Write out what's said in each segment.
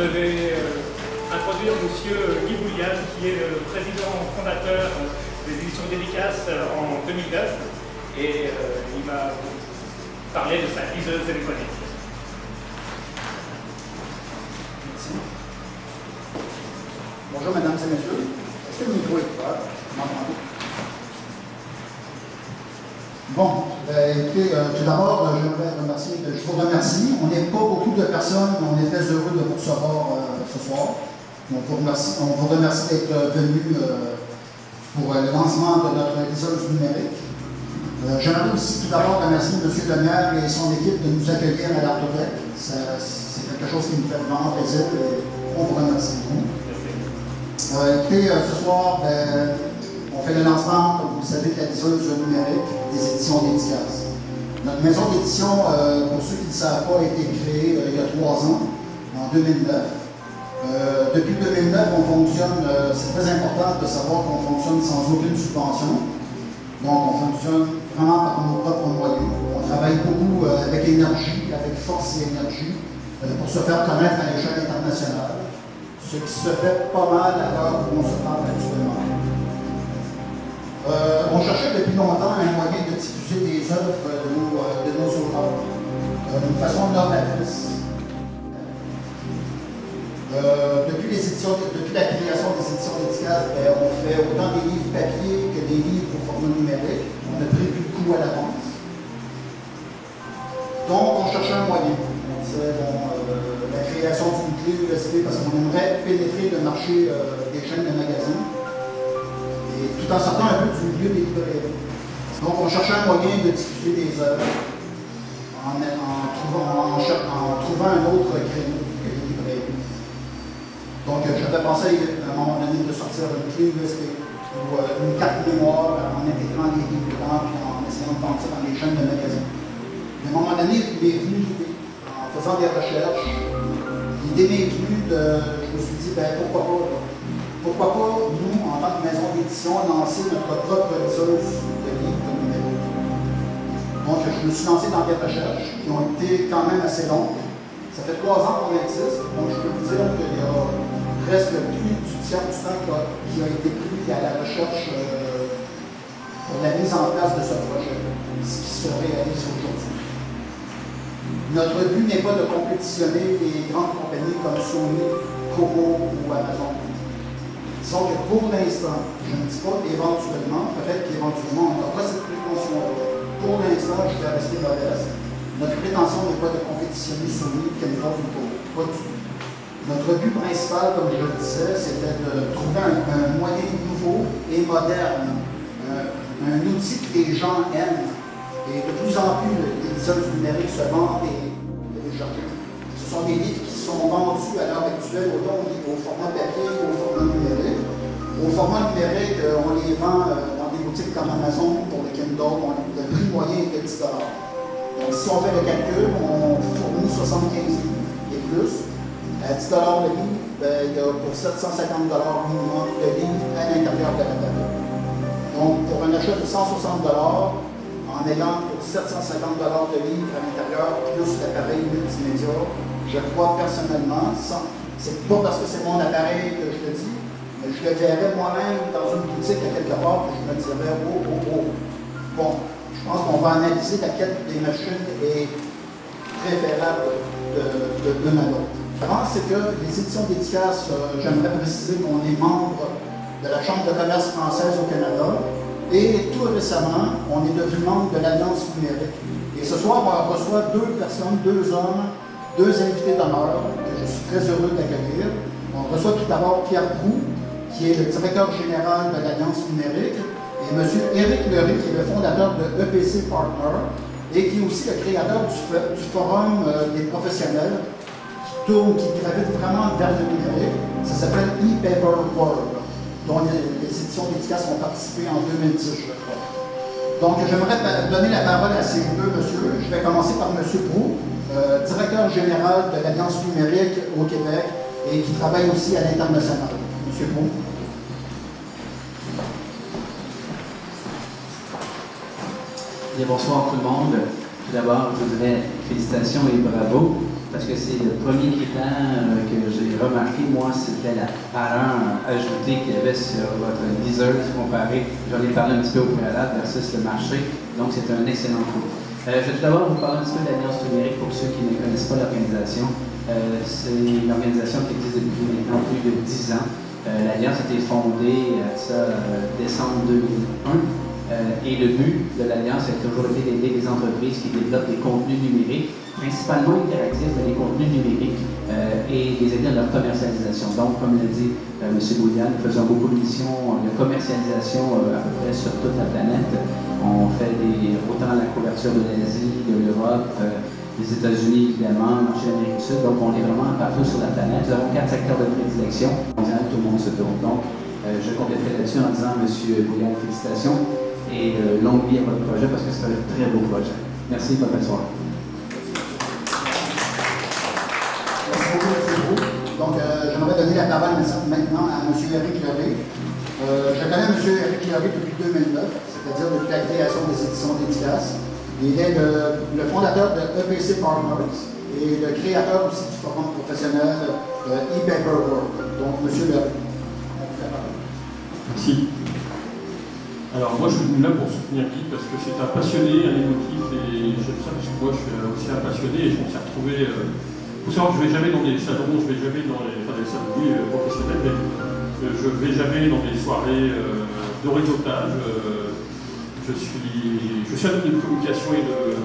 vais introduire M. Guy Bouliane, qui est le président fondateur des éditions Dédicaces en 2009, et il va parler de sa liseuse électronique. Merci. Bonjour mesdames et messieurs. Est-ce que le micro est ouvert? Vous m'entendez? Bon, écoutez, tout d'abord, je vous remercie. On n'est pas beaucoup de personnes, mais on est très heureux de vous recevoir ce soir. On vous remercie d'être venus pour le lancement de notre liseuse numérique. J'aimerais aussi tout d'abord remercier M. Lemierre et son équipe de nous accueillir à l'Artothèque. C'est quelque chose qui nous fait vraiment plaisir et on vous remercie beaucoup. Écoutez, ce soir, on fait le lancement, comme vous le savez, de la liseuse numérique des éditions Dédicaces. Notre maison d'édition, pour ceux qui ne le savent pas, a été créée il y a 3 ans, en 2009. Depuis 2009, on fonctionne, c'est très important de savoir qu'on fonctionne sans aucune subvention. Donc, on fonctionne vraiment par nos propres moyens. On travaille beaucoup avec énergie, avec force et énergie, pour se faire connaître à l'échelle internationale, ce qui se fait pas mal à l'heure où on se parle actuellement. On cherchait depuis longtemps un moyen de diffuser des œuvres de nos auteurs d'une façon novatrice. Depuis la création des éditions Dédicaces, on fait autant des livres papier que des livres au format numérique. On a prévu le coût à l'avance. Donc, on cherchait un moyen. On disait, la création d'une clé USB, parce qu'on aimerait pénétrer le marché des chaînes de magasins, et tout en sortant un peu du milieu des librairies. Donc, on cherchait un moyen de diffuser des œuvres en trouvant un autre créneau que les librairies. Donc, j'avais pensé à un moment donné de sortir une clé USB ou une carte mémoire en intégrant les livres dedans et en essayant de vendre ça dans les chaînes de magasins. Mais à un moment donné, il m'est venu l'idée, en faisant des recherches, l'idée m'est venue je me suis dit, pourquoi pas, pourquoi pas, nous, en tant que maison d'édition, lancer notre propre liseuse de livres numériques. Donc, je me suis lancé dans des recherches qui ont été quand même assez longues. Ça fait 3 ans qu'on existe, donc je peux vous dire qu'il y a presque plus du tiers du temps qui a été pris à la recherche pour la mise en place de ce projet, ce qui se réalise aujourd'hui. Notre but n'est pas de compétitionner les grandes compagnies comme Sony, Kobo ou Amazon. Disons que pour l'instant, je ne dis pas éventuellement, peut-être qu'éventuellement on n'aura pas cette prétention-là. Pour l'instant, je vais rester modeste. Notre prétention n'est pas de compétitionner Sony, Kenwood ou Kobo. Pas du tout. Notre but principal, comme je le disais, c'était de trouver un moyen nouveau et moderne, un outil que les gens aiment. Et de plus en plus, les liseuses numériques se vendent et téléchargées. Ce sont des livres qui sont vendus à l'heure actuelle autant au format papier qu'au format numérique. Au format numérique, on les vend dans des boutiques comme Amazon pour le Kindle. Le prix moyen est de 10 $. Donc, si on fait le calcul, on fournit 75 livres et plus. À 10 $ le livre, il y a pour 750 $ minimum de livres à l'intérieur de la tablette. Donc, pour un achat de 160 $, en ayant pour 750 $ de livres à l'intérieur, plus l'appareil multimédia, je crois personnellement, c'est pas parce que c'est mon appareil que je le dis, mais je le verrais moi-même dans une boutique à quelque part, que je me dirais, bon, je pense qu'on va analyser laquelle des machines est préférable de ma autre. Je pense que les éditions Dédicaces, j'aimerais préciser qu'on est membre de la Chambre de commerce française au Canada. Et tout récemment, on est devenu membre de l'Alliance numérique. Et ce soir, on reçoit 2 personnes, 2 hommes, 2 invités d'honneur, que je suis très heureux d'accueillir. On reçoit tout d'abord Pierre Proulx, qui est le directeur général de l'Alliance numérique, et M. Éric Leray, qui est le fondateur de EPC Partner, et qui est aussi le créateur du forum des professionnels, qui gravite vraiment vers le numérique. Ça s'appelle ePaper World, dont les éditions Dédicaces ont participé en 2010, je crois. Donc, j'aimerais donner la parole à ces 2 messieurs. Je vais commencer par M. Proulx, directeur général de l'Alliance numérique au Québec et qui travaille aussi à l'international. M. Proulx. Bien, bonsoir tout le monde. Tout d'abord, je vous dirais félicitations et bravo. parce que c'est le premier critère que j'ai remarqué, moi, c'était la valeur ajoutée qu'il y avait sur votre Deezer comparé, j'en ai parlé un petit peu au préalable, versus le marché, donc c'est un excellent coup. Je vais tout d'abord vous parler un petit peu de l'Alliance numérique pour ceux qui ne connaissent pas l'organisation. C'est une organisation qui existe depuis maintenant plus de 10 ans. L'Alliance a été fondée décembre 2001. Et le but de l'Alliance a toujours été d'aider les entreprises qui développent des contenus numériques, principalement interactifs, mais des contenus numériques, et les aider dans leur commercialisation. Donc, comme l'a dit M. Boulian, nous faisons beaucoup de missions de commercialisation à peu près sur toute la planète. On fait autant la couverture de l'Asie, de l'Europe, des États-Unis, évidemment, le marché d'Amérique du Sud. Donc, on est vraiment partout sur la planète. Nous avons 4 secteurs de prédilection. Tout le monde se tourne. Donc, je compléterai là-dessus en disant, M. Boulian, félicitations. Et longue vie à votre projet parce que c'est un très beau projet. Merci, bonne soirée. Merci beaucoup, M. Roux. Donc, j'aimerais donner la parole maintenant à M. Éric Leray. Je connais M. Éric Leray depuis 2009, c'est-à-dire depuis la création des éditions Dédicaces. Il est le fondateur de EPC Partners et le créateur aussi du forum professionnel ePaperWorld. Donc, M. Leray. Merci. Alors moi je suis venu là pour soutenir Guy parce que c'est un passionné, un émotif et j'aime ça parce que moi je suis aussi un passionné et je m'en suis retrouvé. Il faut savoir que je ne vais jamais dans des salons, je ne vais jamais dans les salons professionnels, mais je ne vais jamais dans des soirées de réseautage. Je suis un homme de communication et de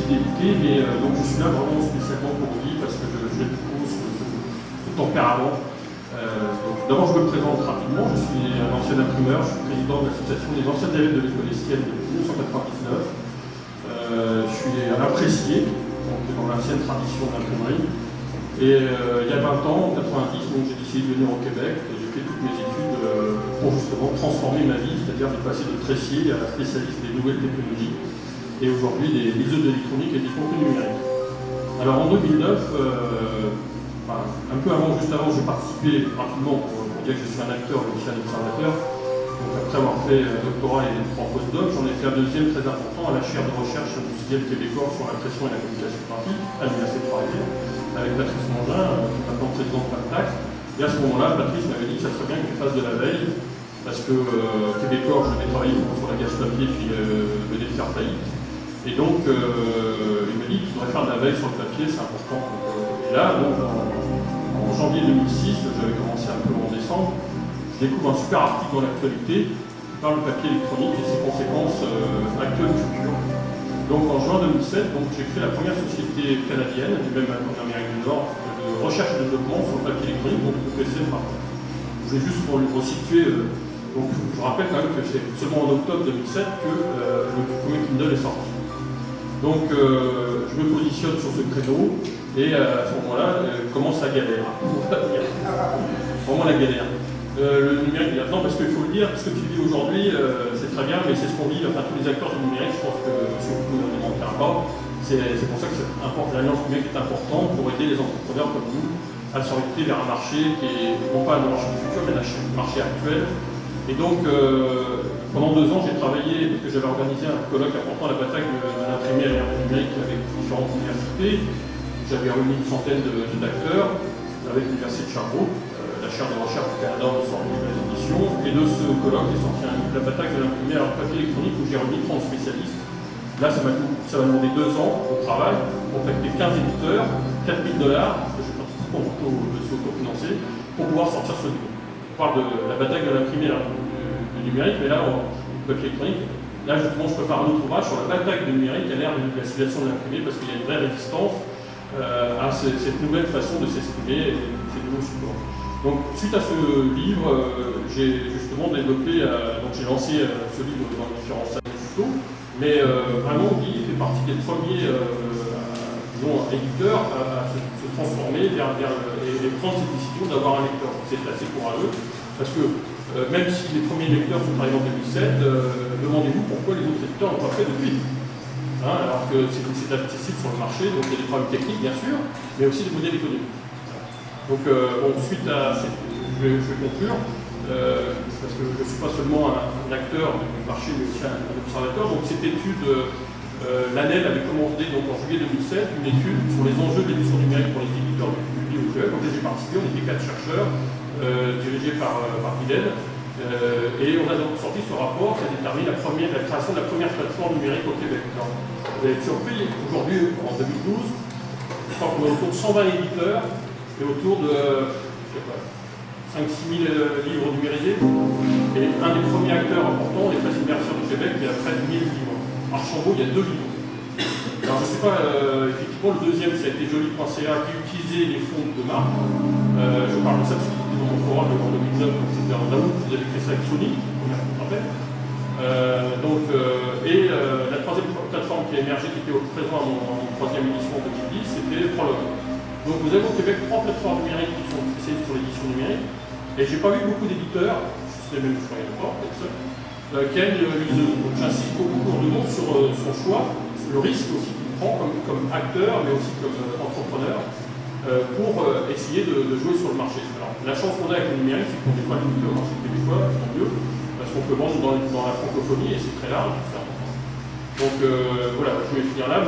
fidélité, mais donc je suis là vraiment spécialement pour Guy parce que j'aime beaucoup ce tempérament. D'abord, je me présente rapidement. Je suis un ancien imprimeur, je suis président de l'association des anciens élèves de l'école estienne depuis 1999. Je suis un apprécié, donc dans l'ancienne tradition de l'imprimerie. Et il y a 20 ans, en 90, j'ai décidé de venir au Québec et j'ai fait toutes mes études pour justement transformer ma vie, c'est-à-dire de passer de traissier à spécialiste des nouvelles technologies et aujourd'hui des liseuses d'électronique et des contenus numériques. Alors en 2009, un peu avant, juste avant, j'ai participé rapidement pour dire que je suis un acteur, mais aussi un observateur. Donc après avoir fait un doctorat et 3 postdocs, j'en ai fait un deuxième très important à la chaire de recherche industrielle québécois sur l'impression et la communication graphique à l'Université de Paris, avec Patrice Mangin, maintenant président de PACTAC. Et à ce moment-là, Patrice m'avait dit que ça serait bien que je fasse de la veille, parce que québécois, je devais travailler sur la gage papier, puis venait de faire faillite. Et donc, il m'a dit qu'il faudrait faire de la veille sur le papier, c'est important. Et là, donc, en janvier 2006, j'avais commencé un peu en décembre, je découvre un super article dans l'actualité qui parle du papier électronique et ses conséquences actuelles et futures. Donc en juin 2007, j'ai créé la première société canadienne, et même en Amérique du Nord, de recherche et développement sur le papier électronique, donc le PC Partners. Je vais juste pour le resituer, donc je rappelle quand même que c'est seulement en octobre 2007 que le premier Kindle est sorti. Donc je me positionne sur ce créneau et à ce moment-là commence la galère. Vraiment la galère. Le numérique, non, parce qu'il faut le dire, ce que tu dis aujourd'hui, c'est très bien, mais c'est ce qu'on vit, enfin tous les acteurs du numérique, je pense que surtout dans les manquera pas. C'est pour ça que l'Alliance numérique est importante pour aider les entrepreneurs comme nous à s'orienter vers un marché qui est non pas un marché du futur, mais un marché actuel. Et donc, pendant 2 ans, j'ai travaillé, parce que j'avais organisé un colloque important à la bataille de l'imprimé à l'ère numérique avec différentes universités. J'avais réuni une centaine d'acteurs avec l'Université de Sherbrooke, la chaire de recherche du Canada en sorte de nouvelles éditions. Et de ce colloque est sorti un livre, La bataille de l'imprimé à papier électronique, où j'ai réuni 30 spécialistes. Là, ça m'a demandé 2 ans de travail, contacter 15 éditeurs, $4 000, que j'ai pratiquement auto-financé, pour pouvoir sortir ce livre. On parle de la bataille de l'imprimé du numérique, mais là, le papier électronique, là justement, je prépare un autre ouvrage sur la bataille du numérique à l'ère de la civilisation de l'imprimé, parce qu'il y a une vraie résistance à cette nouvelle façon de s'exprimer et ces nouveaux supports. Donc, suite à ce livre, j'ai justement développé, donc j'ai lancé ce livre dans différents salons tutos, mais vraiment, Guy fait partie des premiers disons, éditeurs à se transformer et prendre cette décision d'avoir un lecteur. C'est assez courageux, parce que même si les premiers lecteurs sont arrivés en 2007, demandez-vous pourquoi les autres éditeurs n'ont pas fait depuis. Alors que c'est accessible sur le marché, donc il y a des problèmes techniques bien sûr, mais aussi des modèles économiques. Donc suite à cette... Je vais conclure, parce que je ne suis pas seulement un acteur du marché, mais aussi un observateur. Donc cette étude L'ANEL avait commandé donc, en juillet 2007 une étude sur les enjeux de l'édition numérique pour les éditeurs du public au Québec. Auquel j'ai participé, on était 4 chercheurs dirigés par Fidel. Et on a donc sorti ce rapport qui a déterminé la création de la première plateforme numérique au Québec. Alors, vous allez être surpris, aujourd'hui, en 2012, je crois qu'on est autour de 120 éditeurs et autour de 5-6 000 livres numérisés. Et un des premiers acteurs importants, les presses universitaires du Québec, il y a près de 1000 livres. Archambault, il y a 2 livres. Alors, je ne sais pas, effectivement, le deuxième, ça a été Joli.ca qui utilisait les fonds de marque. Je parle de ça parce que c'était dans mon forum en 2009, donc c'était en août, vous avez fait ça avec Sony, première rappel. La troisième plateforme qui a émergé, qui était présent à mon troisième édition en 2010, c'était Prologue. Donc vous avez au Québec 3 plateformes numériques qui sont spécialisées sur l'édition numérique. Et j'ai pas vu beaucoup d'éditeurs, je sais même, je crois qu'il y en a pas, qui a une liseuse. Donc j'insiste beaucoup pour le monde sur son choix, le risque aussi qu'il prend comme acteur, mais aussi comme entrepreneur, pour essayer de jouer sur le marché. Alors, la chance qu'on a avec le numérique, c'est qu'on n'est pas limité au marché québécois, tant mieux, parce qu'on peut vendre dans la francophonie et c'est très large. Donc voilà, je vais finir là.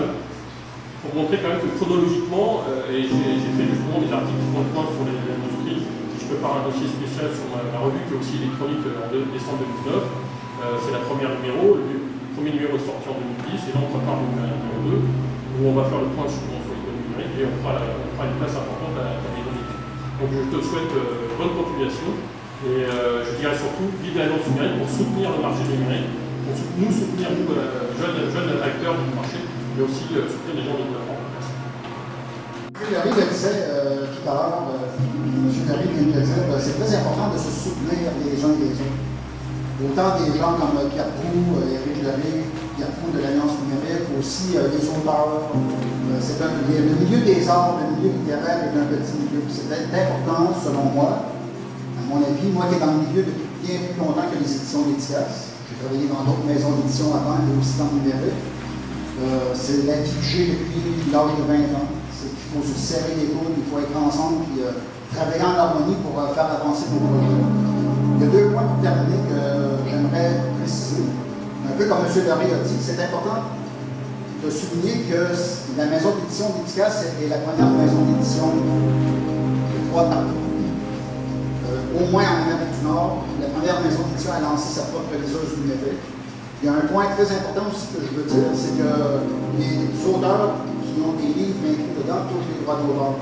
Pour montrer quand même que chronologiquement, et j'ai fait justement des articles qui font le point sur l'industrie. Je prépare un dossier spécial sur ma revue qui est aussi électronique en décembre 2009. C'est la première numéro. Le premier numéro est sorti en 2010 et là on prépare le numéro 2 où on va faire le point sur l'économie numérique et on fera une place importante à la maison d'études. Donc je te souhaite bonne continuation et je dirais surtout vive l'agence numérique pour soutenir le marché numérique, pour nous soutenir, nous, jeunes acteurs du marché, mais aussi soutenir les gens de développement. Larry le disait tout à l'heure, M. Larry vient de le dire, c'est très important de se soutenir les uns les autres. Autant des gens comme Pierre-Proux, Éric Larry, Pierre-Proux de l'Alliance numérique, aussi des auteurs. Le milieu des arts, le milieu littéraire est un petit milieu. C'est important, selon moi, à mon avis, moi qui est dans le milieu depuis bien plus longtemps que les éditions d'Étias. J'ai travaillé dans d'autres maisons d'édition avant, et aussi dans le numérique. C'est l'avis que j'ai depuis l'âge de 20 ans. Il faut se serrer les coudes, il faut être ensemble et travailler en harmonie pour faire avancer nos projets. Il y a 2 points pour terminer que j'aimerais préciser. Un peu comme M. Larry a dit, c'est important de souligner que la maison d'édition d'Étias est la première maison d'édition de 3 partout. Au moins en Amérique du Nord, la première maison d'édition a lancé sa propre liseuse numérique. Il y a un point très important aussi que je veux dire, c'est que les auteurs qui ont des livres inclus dedans touchent les droits d'auteur.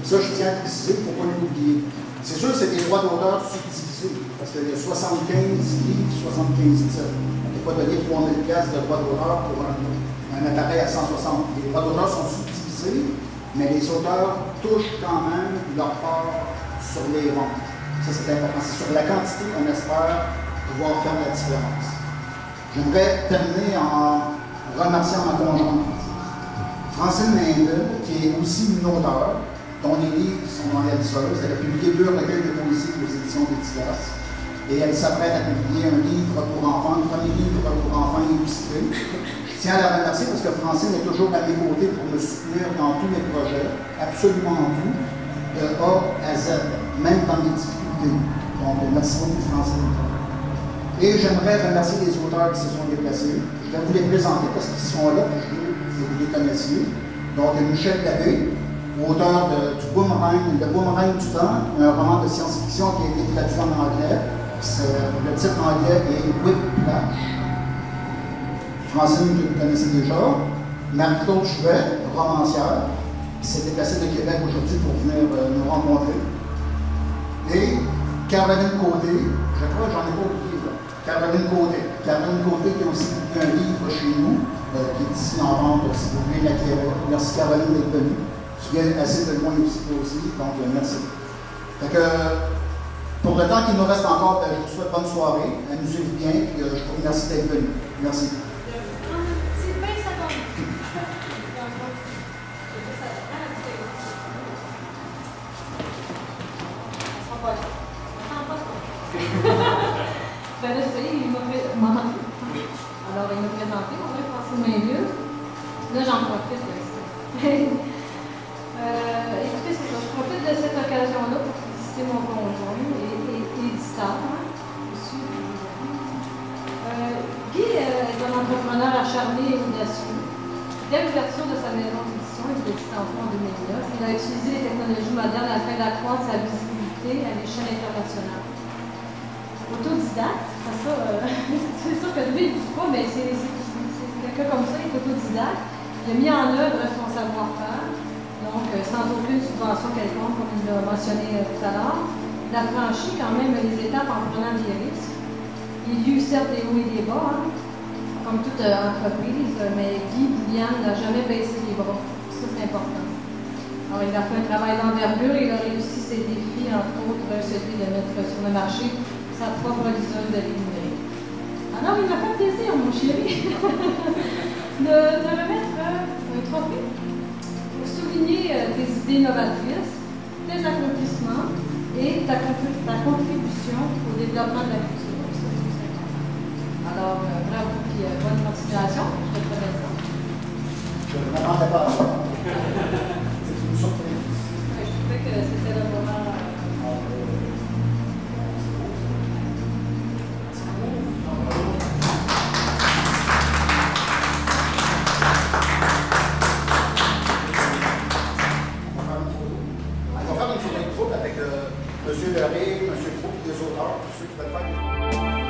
Ça, je tiens à préciser, il ne faut pas l'oublier. C'est sûr que c'est des droits d'auteur subdivisés, parce qu'il y a 75 livres, 75 titres. On ne peut pas donner 3 000 $ de droits d'auteur pour un appareil à 160. Les droits d'auteur sont subdivisés, mais les auteurs touchent quand même leur part sur les ventes. Ça, c'est important. C'est sur la quantité qu'on espère pouvoir faire la différence. J'aimerais terminer en remerciant ma conjointe, Francine Mainville, qui est aussi une auteure, dont les livres sont dans la liseuse. Elle a publié 2 recueils de poésie aux éditions d'Étias. Et elle s'apprête à publier un livre pour enfants, un premier livre pour enfants illustré. Je tiens à la remercier parce que Francine est toujours à mes côtés pour me soutenir dans tous mes projets, absolument tout, de A à Z, même dans mes difficultés. Donc, merci beaucoup, Francine. Et j'aimerais remercier les auteurs qui se sont déplacés. Je vais vous les présenter parce qu'ils sont là, puis je veux que vous les connaissiez. Donc, Michel Labbé, auteur de Le Boomerang du temps, un roman de science-fiction qui a été traduit en anglais. Le titre anglais est Whiplash. Francine, que vous connaissez déjà. Marie-Claude Jouet, romancière, qui s'est déplacée de Québec aujourd'hui pour venir nous rencontrer. Et Caroline Côté, je crois que j'en ai pas oublié. Caroline Côté qui a aussi publié un livre chez nous, qui est ici en vente, si vous voulez l'acquérir. Merci Caroline d'être venue. Tu viens assez de loin aussi, donc merci. Fait que, pour le temps qu'il nous reste encore, je vous souhaite bonne soirée, amusez-vous bien, puis je vous remercie d'être venu. Merci. Ben là, ça y est, il m'a présenté. Alors, il m'a présenté, on va passer main lieu. Là, j'en profite. Écoutez, c'est ça. Je profite de cette occasion-là pour féliciter mon conjoint et éditeur. Guy est un entrepreneur acharné et audacieux. Dès l'ouverture de sa maison d'édition, il était enfant en 2009, il a utilisé les technologies modernes afin d'accroître sa visibilité à l'échelle internationale. Autodidacte, c'est sûr que lui, il ne dit pas, mais c'est quelqu'un comme ça, il est autodidacte. Il a mis en œuvre son savoir-faire, donc sans aucune subvention quelconque, comme il l'a mentionné tout à l'heure. Il a franchi quand même les étapes en prenant des risques. Il y a eu certes des hauts et des bas, hein, comme toute entreprise, mais Guy Bouliane n'a jamais baissé les bras. Ça, c'est important. Alors, il a fait un travail d'envergure, il a réussi ses défis, entre autres, celui de mettre sur le marché sa propre liseuse de livres numériques. Alors, il m'a fait plaisir, mon chéri, de remettre un trophée pour souligner tes idées novatrices, tes accomplissements et ta contribution au développement de la culture. Ça, c'est important. Alors, bravo et bonne continuation. Je te remercie. Je ne m'attendais pas à ça. C'est une surprise. Je trouvais que c'était le moment. On va faire une photo avec M. Leré, M. Fouque, les auteurs, ceux qui veulent faire.